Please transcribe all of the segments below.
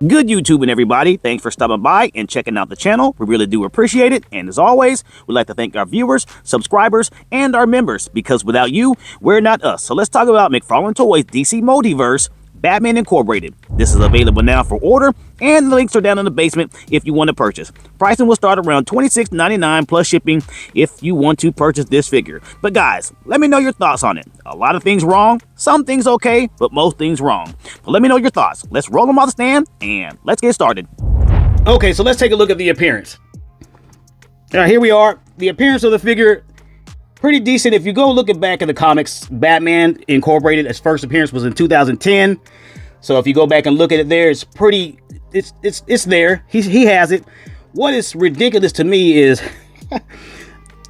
Good YouTube and everybody, thanks for stopping by and checking out the channel. We really do appreciate it. And as always, we'd like to thank our viewers, subscribers, and our members, because without you, we're not us. So let's talk about McFarlane Toys DC Multiverse Batman Incorporated. This is available now for order, and the links are down in the basement if you want to purchase. Pricing will start around $26.99 plus shipping if you want to purchase this figure. But guys, let me know your thoughts on it. A lot of things wrong, some things okay, but most things wrong. But let me know your thoughts. Let's roll them off the stand and let's get started. Okay, so let's take a look at the appearance. Now here we are. The appearance of the figure, pretty decent. If you go looking back at the comics, Batman Incorporated, its first appearance was in 2010. So if you go back and look at it there, it's pretty, it's there. He has it. What is ridiculous to me is,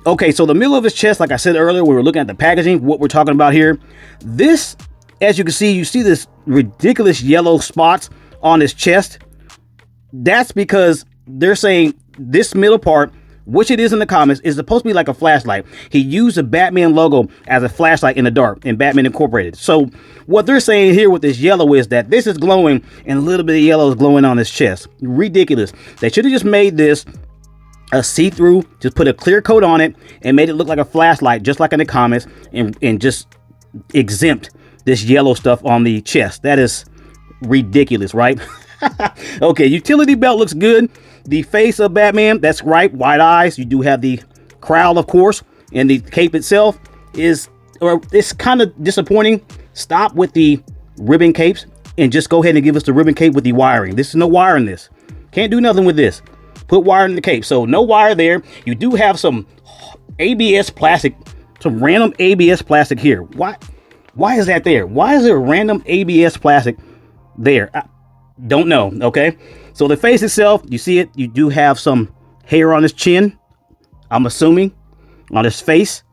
okay, so the middle of his chest, like I said earlier, we were looking at the packaging, what we're talking about here. This, as you can see, you see this ridiculous yellow spots on his chest. That's because they're saying this middle part, which it is in the comics, is supposed to be like a flashlight. He used the Batman logo as a flashlight in the dark in Batman Incorporated. So what they're saying here with this yellow is that this is glowing and a little bit of yellow is glowing on his chest. Ridiculous. They should have just made this a see-through, just put a clear coat on it and made it look like a flashlight, just like in the comics, and just exempt this yellow stuff on the chest. That is ridiculous, right? Okay, utility belt looks good. The face of Batman, that's right, white eyes. You do have the crown, of course, and the cape itself is, or it's kind of disappointing. Stop with the ribbon capes and just go ahead and give us the ribbon cape with the wiring. This is no wire in this. Can't do nothing with this. Put wire in the cape. So no wire there. You do have some ABS plastic, some random ABS plastic here. Why is that there? Why is there random ABS plastic there? I don't know. Okay. So the face itself, you see it, you do have some hair on his chin, I'm assuming, on his face.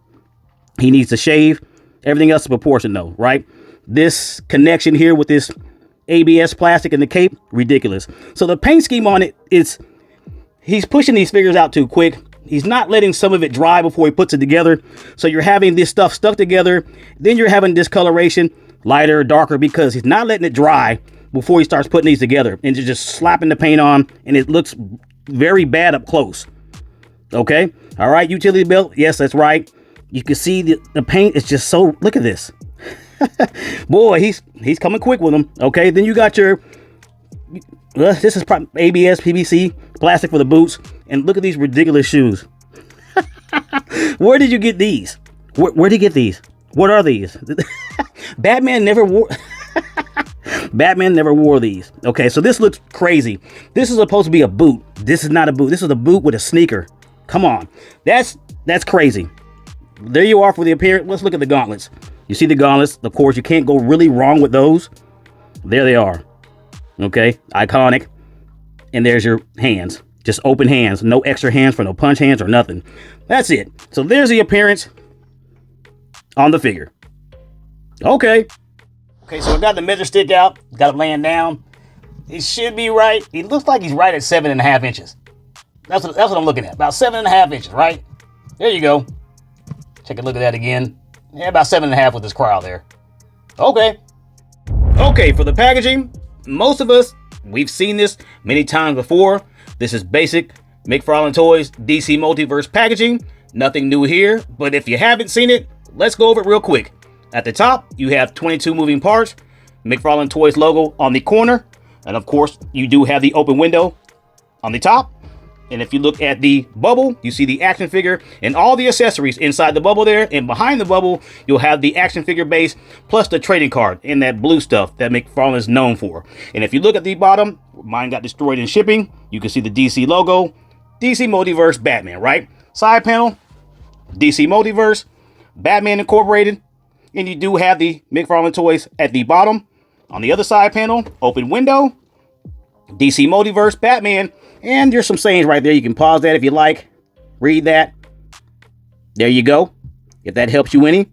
He needs to shave. Everything else is proportion though, right? This connection here with this ABS plastic and the cape, ridiculous. So the paint scheme on it is, he's pushing these figures out too quick. He's not letting some of it dry before he puts it together. So you're having this stuff stuck together. Then you're having discoloration, lighter, darker, because he's not letting it dry before he starts putting these together, and just slapping the paint on, and it looks very bad up close. Okay, all right, utility belt, yes, that's right. You can see the paint is just so, look at this. Boy, he's coming quick with them. Okay, then you got your, this is ABS PVC plastic for the boots, and look at these ridiculous shoes. Where did you get these? Where did you get these? What are these? Batman never wore these. Okay, so this looks crazy. This is supposed to be a boot. This is not a boot. This is a boot with a sneaker. Come on. That's crazy. There you are for the appearance. Let's look at the gauntlets. You see the gauntlets. Of course, you can't go really wrong with those. There they are. Okay, iconic. And there's your hands. Just open hands. No extra hands for no punch hands or nothing. That's it. So there's the appearance on the figure. Okay. Okay, so I got the measure stick out, got it laying down. It should be right. He looks like he's right at 7.5 inches. That's what I'm looking at. About 7.5 inches, right? There you go. Take a look at that again. Yeah, about 7.5 with this crowd there. Okay. Okay, for the packaging, most of us, we've seen this many times before. This is basic McFarlane Toys DC Multiverse packaging. Nothing new here, but if you haven't seen it, let's go over it real quick. At the top, you have 22 moving parts, McFarlane Toys logo on the corner, and of course, you do have the open window on the top. And if you look at the bubble, you see the action figure and all the accessories inside the bubble there. And behind the bubble, you'll have the action figure base plus the trading card and that blue stuff that McFarlane is known for. And if you look at the bottom, mine got destroyed in shipping. You can see the DC logo, DC Multiverse Batman, right? Side panel, DC Multiverse, Batman Incorporated. And you do have the McFarlane Toys at the bottom. On the other side panel, open window, DC Multiverse, Batman. And there's some sayings right there. You can pause that if you like. Read that. There you go. If that helps you any,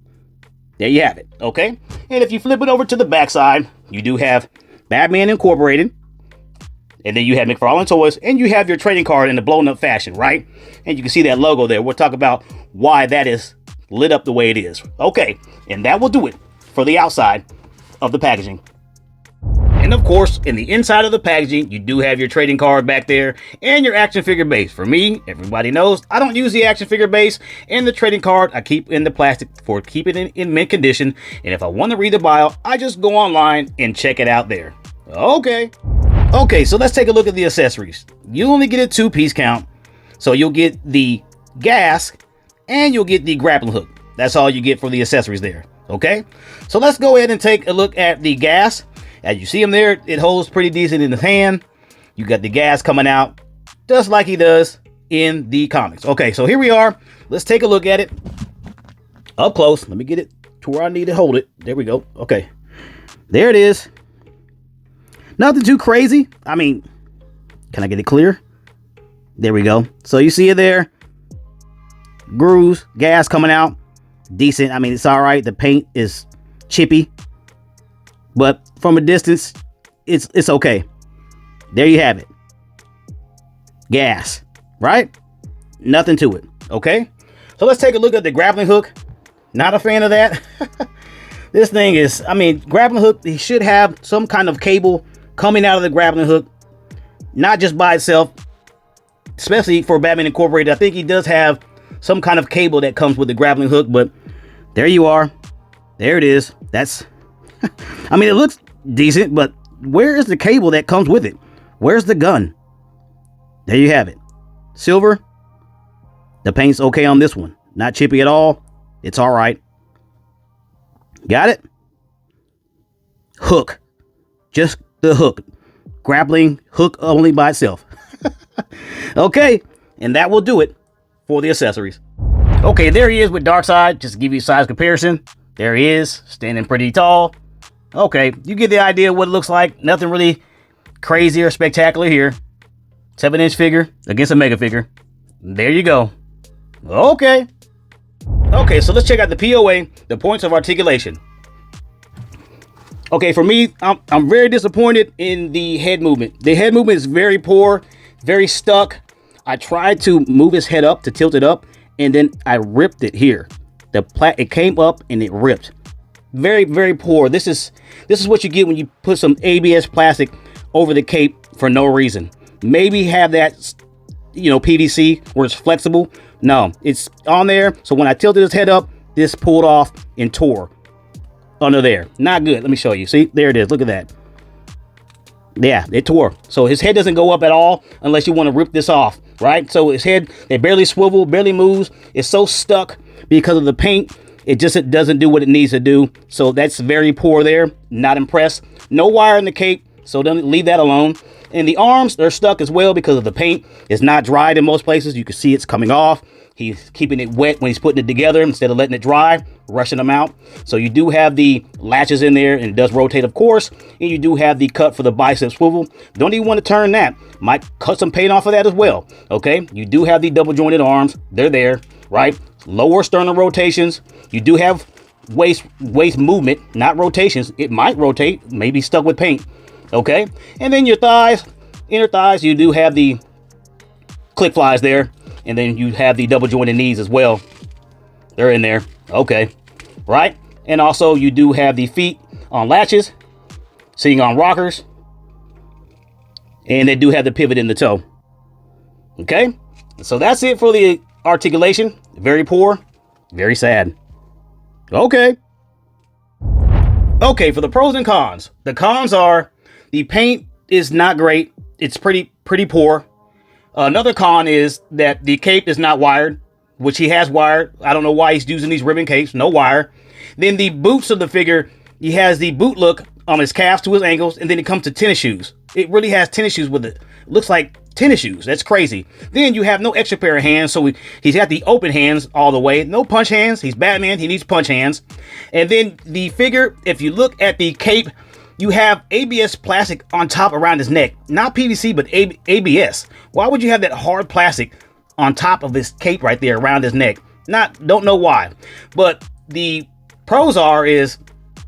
there you have it. Okay. And if you flip it over to the back side, you do have Batman Incorporated. And then you have McFarlane Toys. And you have your trading card in the blown up fashion, right? And you can see that logo there. We'll talk about why that is lit up the way it is. Okay, and that will do it for the outside of the packaging. And of course, in the inside of the packaging, you do have your trading card back there and your action figure base. For me, everybody knows I don't use the action figure base, and the trading card I keep in the plastic for keeping it in mint condition. And if I want to read the bio, I just go online and check it out there. Okay, so let's take a look at the accessories. You only get a 2-piece count, so you'll get the gas and you'll get the grappling hook. That's all you get for the accessories there. Okay, so let's go ahead and take a look at the gas. As you see him there, it holds pretty decent in his hand. You got the gas coming out just like he does in the comics. Okay, so here we are. Let's take a look at it up close. Let me get it to where I need to hold it. There we go. Okay, there it is. Nothing too crazy. I mean, can I get it clear? There we go. So you see it there. Grooves, gas coming out. Decent. I mean, it's all right. The paint is chippy, but from a distance, it's okay. There you have it. Gas, right? Nothing to it. Okay. So let's take a look at the grappling hook. Not a fan of that. This thing is, I mean, grappling hook, he should have some kind of cable coming out of the grappling hook, not just by itself, especially for Batman Incorporated. I think he does have some kind of cable that comes with the grappling hook, but there you are. There it is. That's, I mean, it looks decent, but where is the cable that comes with it? Where's the gun? There you have it. Silver. The paint's okay on this one. Not chippy at all. It's all right. Got it? Hook. Just the hook. Grappling hook only by itself. Okay, and that will do it for the accessories. Okay, there he is with Darkseid. Just to give you a size comparison. There he is, standing pretty tall. Okay, you get the idea of what it looks like. Nothing really crazy or spectacular here. 7-inch figure against a mega figure. There you go. Okay, so let's check out the POA, the points of articulation. Okay, for me, I'm very disappointed in the head movement. The head movement is very poor, very stuck. I tried to move his head up to tilt it up, and then I ripped it here. It came up and it ripped. Very, very poor. This is what you get when you put some ABS plastic over the cape for no reason. Maybe have that, you know, PVC where it's flexible. No, it's on there. So when I tilted his head up, this pulled off and tore under there. Not good. Let me show you. See, there it is. Look at that. Yeah, it tore. So his head doesn't go up at all unless you want to rip this off, right? So his head, it barely swivel, barely moves. It's so stuck because of the paint. It doesn't do what it needs to do. So that's very poor there. Not impressed. No wire in the cape, so don't leave that alone. And the arms, they're stuck as well because of the paint. It's not dried in most places. You can see it's coming off. He's keeping it wet when he's putting it together instead of letting it dry, rushing them out. So you do have the latches in there, and it does rotate, of course. And you do have the cut for the bicep swivel. Don't even want to turn that. Might cut some paint off of that as well. Okay, you do have the double jointed arms. They're there, right? Lower sternum rotations. You do have waist movement, not rotations. It might rotate, maybe stuck with paint. Okay, and then your thighs, inner thighs, you do have the click flies there. And then you have the double jointed knees as well. They're in there. Okay. Right. And also you do have the feet on latches, sitting on rockers. And they do have the pivot in the toe. Okay. So that's it for the articulation. Very poor. Very sad. Okay. Okay. For the pros and cons. The cons are the paint is not great. It's pretty poor. Another con is that the cape is not wired, which he has wired. I don't know why he's using these ribbon capes, no wire. Then the boots of the figure, he has the boot look on his calves to his ankles, and then it comes to tennis shoes. It really has tennis shoes with it. It looks like tennis shoes. That's crazy. Then you have no extra pair of hands, so he's got the open hands all the way. No punch hands. He's Batman. He needs punch hands. And then the figure, if you look at the cape, you have ABS plastic on top around his neck. Not PVC, but ABS. Why would you have that hard plastic on top of his cape right there around his neck? Don't know why. But the pros is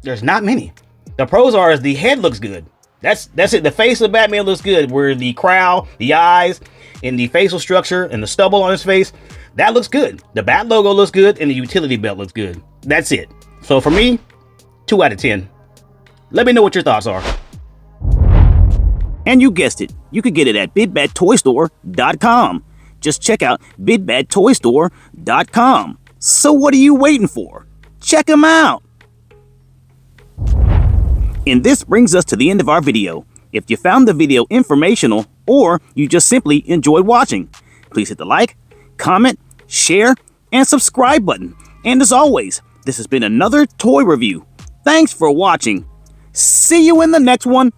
there's not many. The pros is the head looks good. That's it. The face of Batman looks good. Where the crown, the eyes, and the facial structure, and the stubble on his face, that looks good. The Bat logo looks good, and the utility belt looks good. That's it. So for me, 2 out of 10. Let me know what your thoughts are. And you guessed it, you could get it at Bigbadtoystore.com. Just check out Bigbadtoystore.com. So what are you waiting for? Check them out! And this brings us to the end of our video. If you found the video informational or you just simply enjoyed watching, please hit the like, comment, share, and subscribe button. And as always, this has been another toy review. Thanks for watching. See you in the next one.